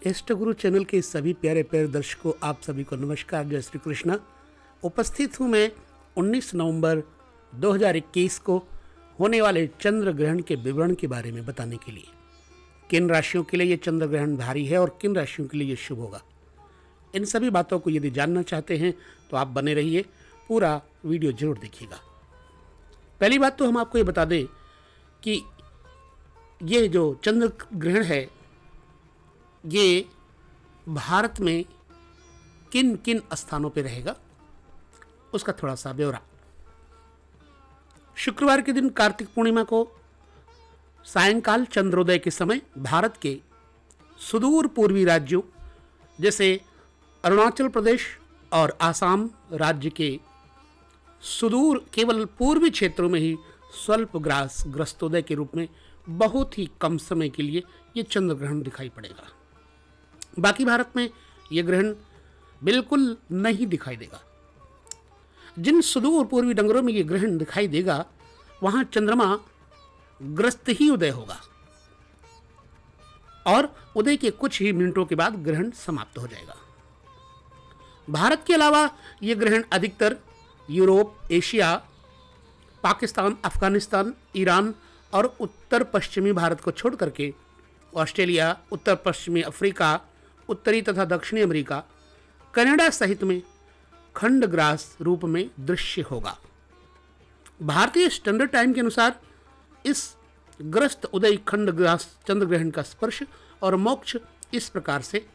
इष्ट गुरु चैनल के सभी प्यारे प्यारे दर्शकों, आप सभी को नमस्कार। जय श्री कृष्णा। उपस्थित हूँ मैं 19 नवंबर 2021 को होने वाले चंद्र ग्रहण के विवरण के बारे में बताने के लिए। किन राशियों के लिए ये चंद्र ग्रहण भारी है और किन राशियों के लिए ये शुभ होगा, इन सभी बातों को यदि जानना चाहते हैं तो आप बने रहिए, पूरा वीडियो जरूर देखिएगा। पहली बात तो हम आपको ये बता दें कि ये जो चंद्र ग्रहण है ये भारत में किन किन स्थानों पर रहेगा उसका थोड़ा सा ब्यौरा। शुक्रवार के दिन कार्तिक पूर्णिमा को सायंकाल चंद्रोदय के समय भारत के सुदूर पूर्वी राज्यों जैसे अरुणाचल प्रदेश और आसाम राज्य के सुदूर केवल पूर्वी क्षेत्रों में ही स्वल्प ग्रस्तोदय के रूप में बहुत ही कम समय के लिए ये चंद्र ग्रहण दिखाई पड़ेगा। बाकी भारत में यह ग्रहण बिल्कुल नहीं दिखाई देगा। जिन सुदूर पूर्वी नगरों में यह ग्रहण दिखाई देगा वहां चंद्रमा ग्रस्त ही उदय होगा और उदय के कुछ ही मिनटों के बाद ग्रहण समाप्त हो जाएगा। भारत के अलावा यह ग्रहण अधिकतर Europe, Asia, Pakistan, Afghanistan, Iran और उत्तर पश्चिमी भारत को छोड़ करके ऑस्ट्रेलिया, उत्तर पश्चिमी अफ्रीका, उत्तरी तथा दक्षिणी अमेरिका, कनाडा सहित में खंडग्रास रूप में दृश्य होगा। भारतीय स्टैंडर्ड टाइम के अनुसार इस ग्रस्त उदय खंडग्रास चंद्र ग्रहण का स्पर्श और मोक्ष इस प्रकार से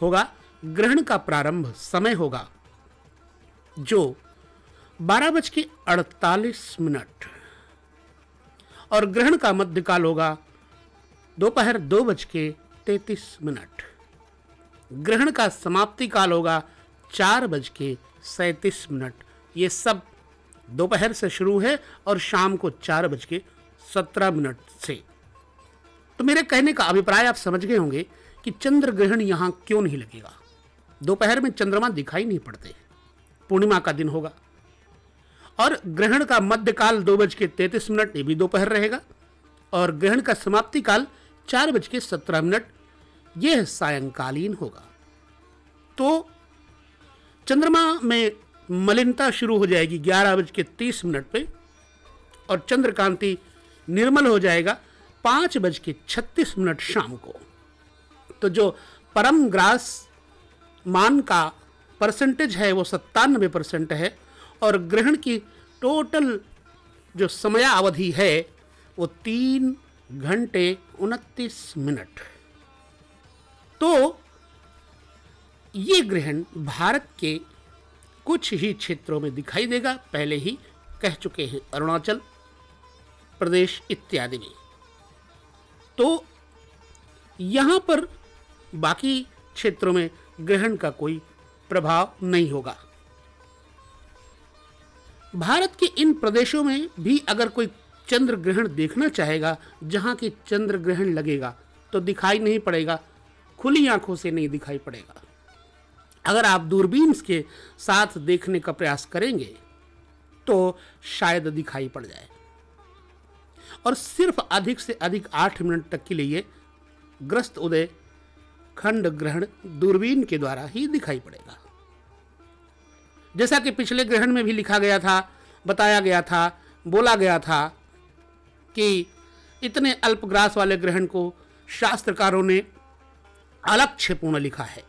होगा। ग्रहण का प्रारंभ समय होगा जो 12:48 और ग्रहण का मध्यकाल होगा दोपहर 2:33। ग्रहण का समाप्ति काल होगा 4:37। ये सब दोपहर से शुरू है और शाम को 4:17 से। तो मेरे कहने का अभिप्राय आप समझ गए होंगे कि चंद्र ग्रहण यहां क्यों नहीं लगेगा। दोपहर में चंद्रमा दिखाई नहीं पड़ते, पूर्णिमा का दिन होगा और ग्रहण का मध्यकाल 2:33, ये भी दोपहर रहेगा और ग्रहण का समाप्ति काल 4:17, यह सायंकालीन होगा। तो चंद्रमा में मलिनता शुरू हो जाएगी 11:30 पे और चंद्रकांति निर्मल हो जाएगा 5:36 शाम को। तो जो परम ग्रास मान का परसेंटेज है वो 97% है और ग्रहण की टोटल जो समयावधि है वो 3:29। तो ये ग्रहण भारत के कुछ ही क्षेत्रों में दिखाई देगा, पहले ही कह चुके हैं, अरुणाचल प्रदेश इत्यादि में। तो यहां पर बाकी क्षेत्रों में ग्रहण का कोई प्रभाव नहीं होगा। भारत के इन प्रदेशों में भी अगर कोई चंद्र ग्रहण देखना चाहेगा जहां की चंद्र ग्रहण लगेगा तो दिखाई नहीं पड़ेगा, खुली आंखों से नहीं दिखाई पड़ेगा। अगर आप दूरबीन के साथ देखने का प्रयास करेंगे तो शायद दिखाई पड़ जाए और सिर्फ अधिक से अधिक 8 मिनट तक के लिए ग्रस्त उदय खंड ग्रहण दूरबीन के द्वारा ही दिखाई पड़ेगा। जैसा कि पिछले ग्रहण में भी लिखा गया था, बताया गया था, बोला गया था कि इतने अल्पग्रास वाले ग्रहण को शास्त्रकारों ने अलक्ष्यपूर्ण लिखा है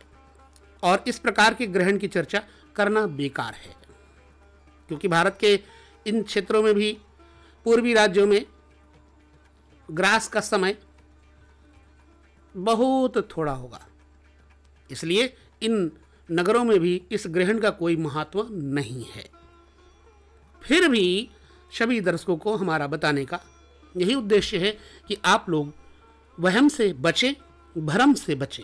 और इस प्रकार के ग्रहण की चर्चा करना बेकार है, क्योंकि भारत के इन क्षेत्रों में भी पूर्वी राज्यों में ग्रास का समय बहुत थोड़ा होगा, इसलिए इन नगरों में भी इस ग्रहण का कोई महत्व नहीं है। फिर भी सभी दर्शकों को हमारा बताने का यही उद्देश्य है कि आप लोग वहम से बचें, भ्रम से बचें।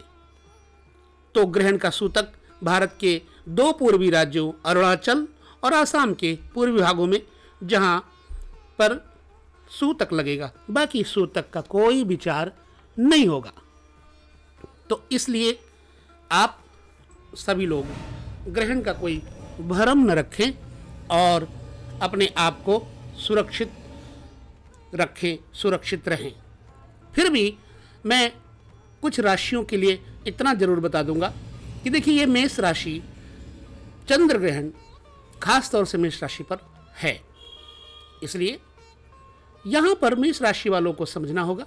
तो ग्रहण का सूतक भारत के 2 पूर्वी राज्यों अरुणाचल और आसाम के पूर्वी भागों में जहां पर सूतक लगेगा, बाकी सूतक का कोई विचार नहीं होगा। तो इसलिए आप सभी लोग ग्रहण का कोई भ्रम न रखें और अपने आप को सुरक्षित रखें, सुरक्षित रहें। फिर भी मैं कुछ राशियों के लिए इतना जरूर बता दूंगा कि देखिए, ये मेष राशि चंद्र ग्रहण खास तौर से मेष राशि पर है, इसलिए यहां पर मेष राशि वालों को समझना होगा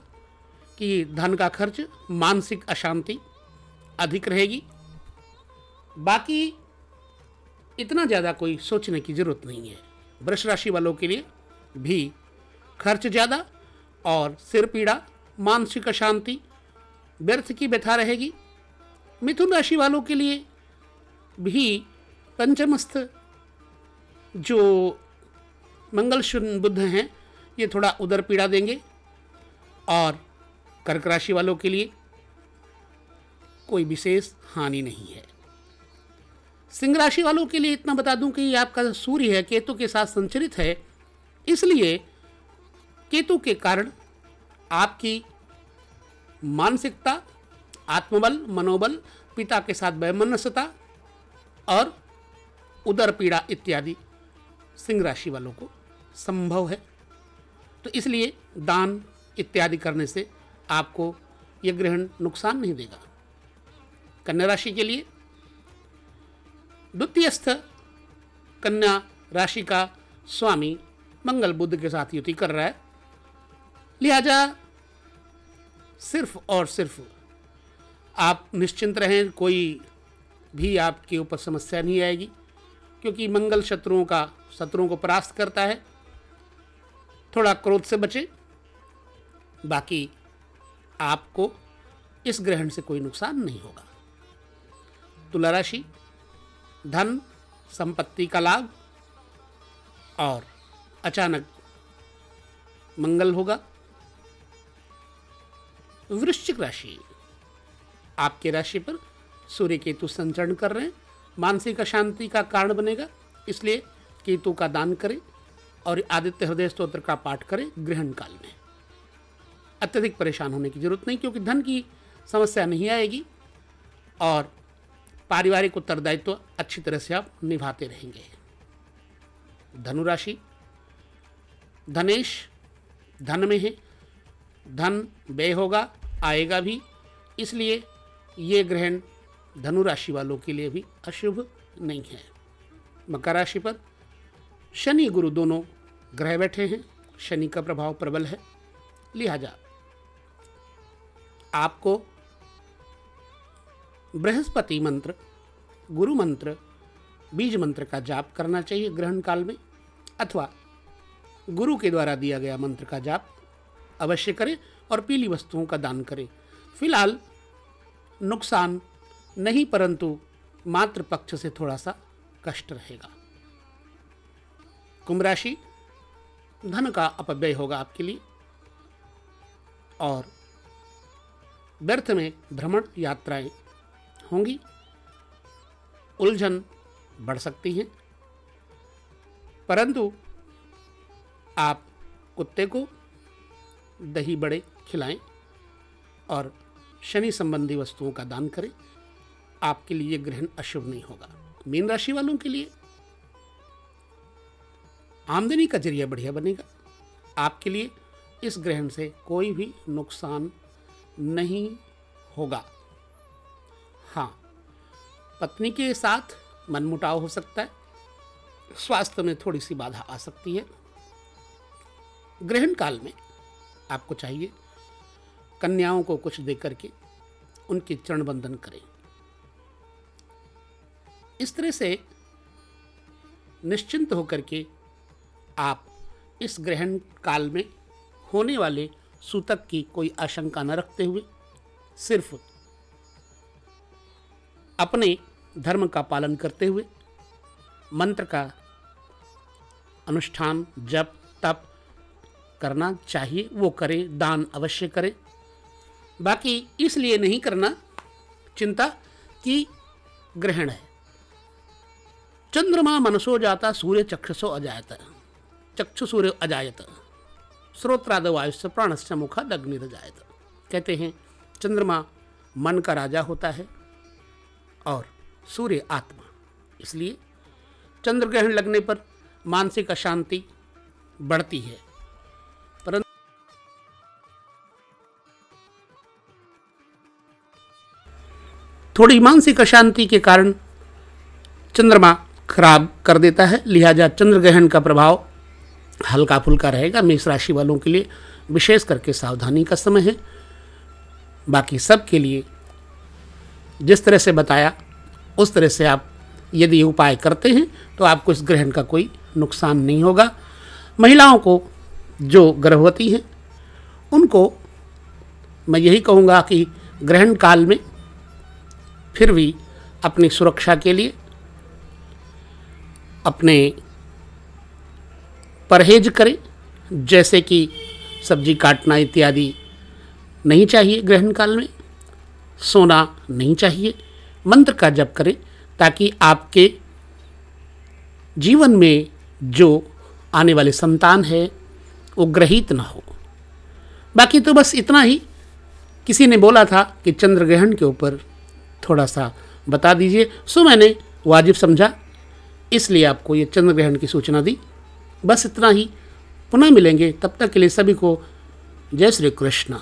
कि धन का खर्च, मानसिक अशांति अधिक रहेगी। बाकी इतना ज़्यादा कोई सोचने की जरूरत नहीं है। वृष राशि वालों के लिए भी खर्च ज़्यादा और सिर पीड़ा, मानसिक अशांति, व्यर्थ की व्यथा रहेगी। मिथुन राशि वालों के लिए भी पंचमस्थ जो मंगल शून्य बुध हैं, ये थोड़ा उदर पीड़ा देंगे। और कर्क राशि वालों के लिए कोई विशेष हानि नहीं है। सिंह राशि वालों के लिए इतना बता दूं कि ये आपका सूर्य है, केतु के साथ संचरित है, इसलिए केतु के कारण आपकी मानसिकता, आत्मबल, मनोबल, पिता के साथ वैमनस्यता और उदर पीड़ा इत्यादि सिंह राशि वालों को संभव है। तो इसलिए दान इत्यादि करने से आपको यह ग्रहण नुकसान नहीं देगा। कन्या राशि के लिए द्वितीयस्थ कन्या राशि का स्वामी मंगल बुध के साथ युति कर रहा है, लिहाजा सिर्फ और सिर्फ आप निश्चिंत रहें, कोई भी आपके ऊपर समस्या नहीं आएगी, क्योंकि मंगल शत्रुओं को परास्त करता है। थोड़ा क्रोध से बचें, बाकी आपको इस ग्रहण से कोई नुकसान नहीं होगा। तुला राशि, धन संपत्ति का लाभ और अचानक मंगल होगा। वृश्चिक राशि, आपके राशि पर सूर्य केतु संचरण कर रहे हैं, मानसिक अशांति का कारण बनेगा, इसलिए केतु का दान करें और आदित्य हृदय स्तोत्र का पाठ करें ग्रहण काल में। अत्यधिक परेशान होने की जरूरत नहीं, क्योंकि धन की समस्या नहीं आएगी और पारिवारिक उत्तरदायित्व अच्छी तरह से आप निभाते रहेंगे। धनु राशि, धनेश धन में है, धन व्यय होगा, आएगा भी, इसलिए ये ग्रहण धनु राशि वालों के लिए भी अशुभ नहीं है। मकर राशि पर शनि गुरु दोनों ग्रह बैठे हैं, शनि का प्रभाव प्रबल है, लिहाजा आपको बृहस्पति मंत्र, गुरु मंत्र, बीज मंत्र का जाप करना चाहिए ग्रहण काल में, अथवा गुरु के द्वारा दिया गया मंत्र का जाप अवश्य करें और पीली वस्तुओं का दान करें। फिलहाल नुकसान नहीं, परंतु मातृ पक्ष से थोड़ा सा कष्ट रहेगा। कुंभ राशि, धन का अपव्यय होगा आपके लिए और व्यर्थ में भ्रमण यात्राएं होंगी, उलझन बढ़ सकती हैं, परंतु आप कुत्ते को दही बड़े खिलाएं और शनि संबंधी वस्तुओं का दान करें, आपके लिए ग्रहण अशुभ नहीं होगा। मीन राशि वालों के लिए आमदनी का जरिया बढ़िया बनेगा, आपके लिए इस ग्रहण से कोई भी नुकसान नहीं होगा। हाँ, पत्नी के साथ मनमुटाव हो सकता है, स्वास्थ्य में थोड़ी सी बाधा आ सकती है। ग्रहण काल में आपको चाहिए कन्याओं को कुछ दे करके उनके चरण बंधन करें। इस तरह से निश्चिंत होकर के आप इस ग्रहण काल में होने वाले सूतक की कोई आशंका न रखते हुए सिर्फ अपने धर्म का पालन करते हुए मंत्र का अनुष्ठान, जप तप करना चाहिए, वो करें, दान अवश्य करें। बाकी इसलिए नहीं करना चिंता कि ग्रहण है। चंद्रमा मनसो जाता, सूर्य चक्षुषो अजायत, चक्षु सूर्य अजायत, श्रोत्राद वायुस्य प्राणस्य मुखाद अग्निरजायत। कहते हैं चंद्रमा मन का राजा होता है और सूर्य आत्मा, इसलिए चंद्र ग्रहण लगने पर मानसिक अशांति बढ़ती है, परंतु थोड़ी मानसिक अशांति के कारण चंद्रमा खराब कर देता है, लिहाजा चंद्र ग्रहण का प्रभाव हल्का फुल्का रहेगा। मेष राशि वालों के लिए विशेष करके सावधानी का समय है। बाकी सब के लिए जिस तरह से बताया उस तरह से आप यदि उपाय करते हैं तो आपको इस ग्रहण का कोई नुकसान नहीं होगा। महिलाओं को जो गर्भवती हैं उनको मैं यही कहूँगा कि ग्रहण काल में फिर भी अपनी सुरक्षा के लिए अपने परहेज करें, जैसे कि सब्जी काटना इत्यादि नहीं चाहिए, ग्रहण काल में सोना नहीं चाहिए, मंत्र का जप करें ताकि आपके जीवन में जो आने वाले संतान है वो ग्रहित ना हो। बाकी तो बस इतना ही। किसी ने बोला था कि चंद्र ग्रहण के ऊपर थोड़ा सा बता दीजिए, सो मैंने वाजिब समझा इसलिए आपको ये चंद्र ग्रहण की सूचना दी। बस इतना ही। पुनः मिलेंगे, तब तक के लिए सभी को जय श्री कृष्ण।